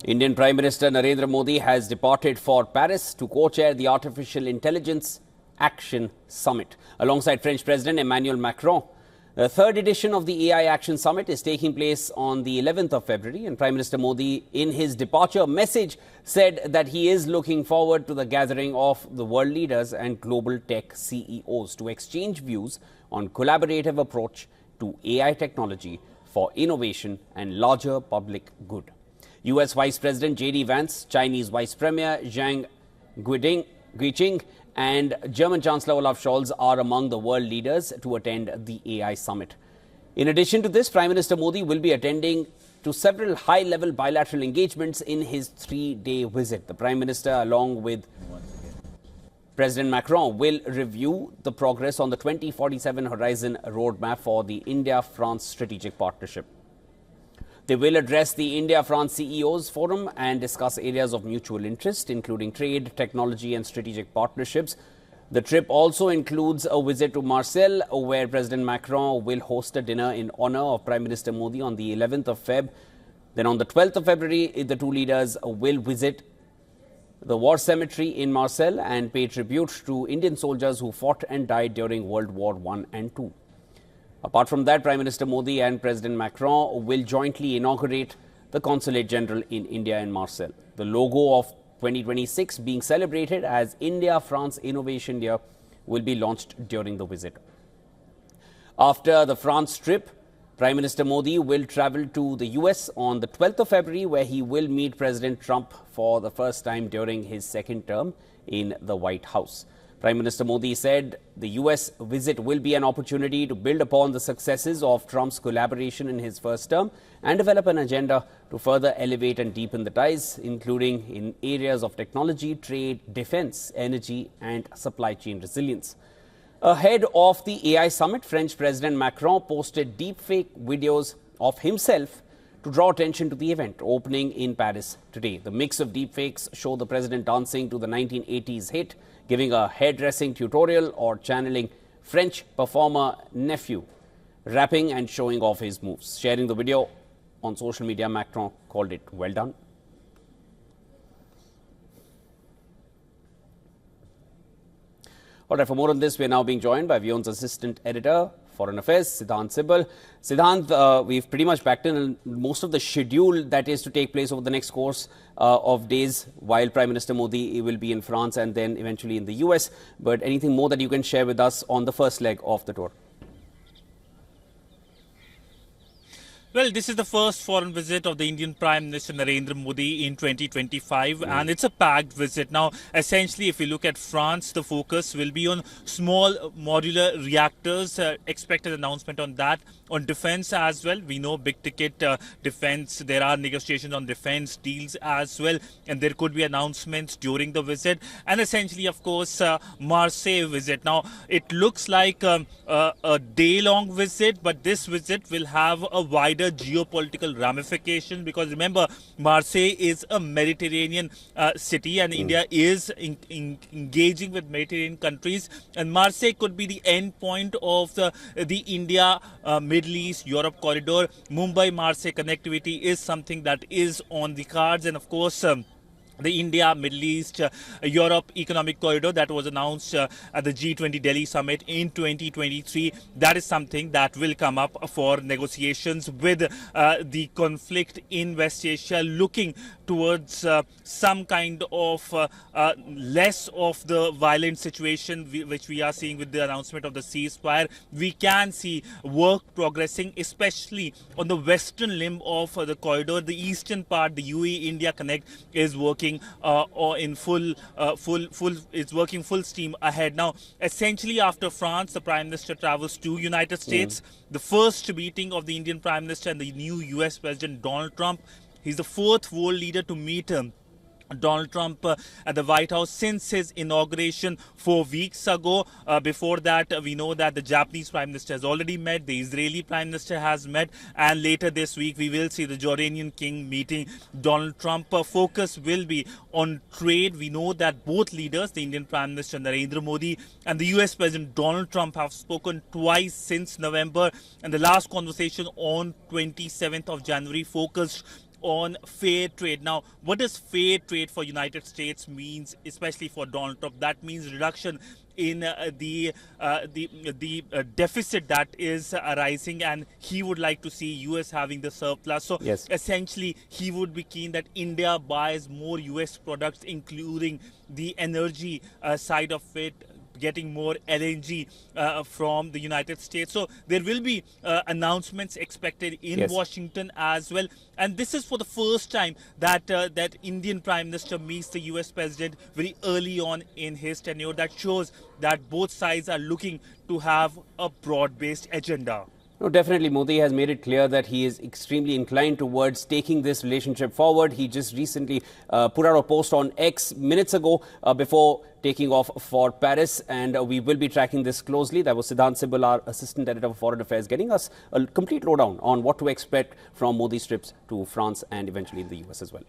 Indian Prime Minister Narendra Modi has departed for Paris to co-chair the Artificial Intelligence Action Summit. Alongside French President Emmanuel Macron, the third edition of the AI Action Summit is taking place on the 11th of February, and Prime Minister Modi, in his departure message, said that he is looking forward to the gathering of the world leaders and global tech CEOs to exchange views on collaborative approach to AI technology for innovation and larger public good. US Vice President J.D. Vance, Chinese Vice Premier Zhang Guiqing, and German Chancellor Olaf Scholz are among the world leaders to attend the AI summit. In addition to this, Prime Minister Modi will be attending to several high-level bilateral engagements in his three-day visit. The Prime Minister, along with President Macron, will review the progress on the 2047 Horizon roadmap for the India-France strategic partnership. They will address the India-France CEOs Forum and discuss areas of mutual interest, including trade, technology and strategic partnerships. The trip also includes a visit to Marseille, where President Macron will host a dinner in honor of Prime Minister Modi on the 11th of Feb. Then on the 12th of February, the two leaders will visit the war cemetery in Marseille and pay tribute to Indian soldiers who fought and died during World War I and II. Apart from that, Prime Minister Modi and President Macron will jointly inaugurate the Consulate General in India in Marseille. The logo of 2026 being celebrated as India-France Innovation Year will be launched during the visit. After the France trip, Prime Minister Modi will travel to the US on the 12th of February, where he will meet President Trump for the first time during his second term in the White House. Prime Minister Modi said the US visit will be an opportunity to build upon the successes of Trump's collaboration in his first term and develop an agenda to further elevate and deepen the ties, including in areas of technology, trade, defense, energy and supply chain resilience. Ahead of the AI summit, French President Macron posted deepfake videos of himself to draw attention to the event opening in Paris today. The mix of deepfakes show the president dancing to the 1980s hit, giving a hairdressing tutorial, or channeling French performer Nephew, rapping and showing off his moves. Sharing the video on social media, Macron called it well done. All right, for more on this, we are now being joined by WION's Assistant Editor, Foreign Affairs, Siddhant Sibal. Siddhant, we've pretty much packed in most of the schedule that is to take place over the next course of days while Prime Minister Modi will be in France and then eventually in the US. But anything more that you can share with us on the first leg of the tour? Well, this is the first foreign visit of the Indian Prime Minister Narendra Modi in 2025, and it's a packed visit. Now, essentially, if you look at France, the focus will be on small modular reactors. Expect an announcement on that. On defense as well, we know big ticket defense. There are negotiations on defense deals as well, and there could be announcements during the visit. And essentially, of course, Marseille visit. Now, it looks like a day-long visit, but this visit will have a wider geopolitical ramification, because remember, Marseille is a Mediterranean city, and India is engaging with Mediterranean countries, and Marseille could be the end point of the India Middle East Europe corridor. Mumbai-Marseille connectivity is something that is on the cards, and of course the India, Middle East, Europe economic corridor that was announced at the G20 Delhi summit in 2023. That is something that will come up for negotiations with the conflict in West Asia, looking towards some kind of less of the violent situation which we are seeing with the announcement of the ceasefire. We can see work progressing, especially on the western limb of the corridor. The eastern part, the UAE-India Connect, is working in full steam ahead. Now, essentially, after France, the Prime Minister travels to United States. The first meeting of the Indian Prime Minister and the new US President Donald Trump. He's the fourth world leader to meet Donald Trump at the White House since his inauguration 4 weeks ago. Before that, we know that the Japanese Prime Minister has already met, the Israeli Prime Minister has met, and later this week we will see the Jordanian King meeting Donald Trump. Focus will be on trade. We know that both leaders, the Indian Prime Minister Narendra Modi and the US President Donald Trump, have spoken twice since November, and the last conversation on 27th of January focused on fair trade. Now, what does fair trade for United States means, especially for Donald Trump? That means reduction in the deficit that is arising, and he would like to see US having the surplus. So Yes. essentially, he would be keen that India buys more US products, including the energy side of it, getting more LNG from the United States. So there will be announcements expected in Yes. Washington as well. And this is for the first time that that Indian Prime Minister meets the US President very early on in his tenure. That shows that both sides are looking to have a broad-based agenda. No, definitely, Modi has made it clear that he is extremely inclined towards taking this relationship forward. He just recently put out a post on X minutes ago before taking off for Paris, and we will be tracking this closely. That was Siddhant Sibal, our Assistant Editor for Foreign Affairs, getting us a complete lowdown on what to expect from Modi's trips to France and eventually in the US as well.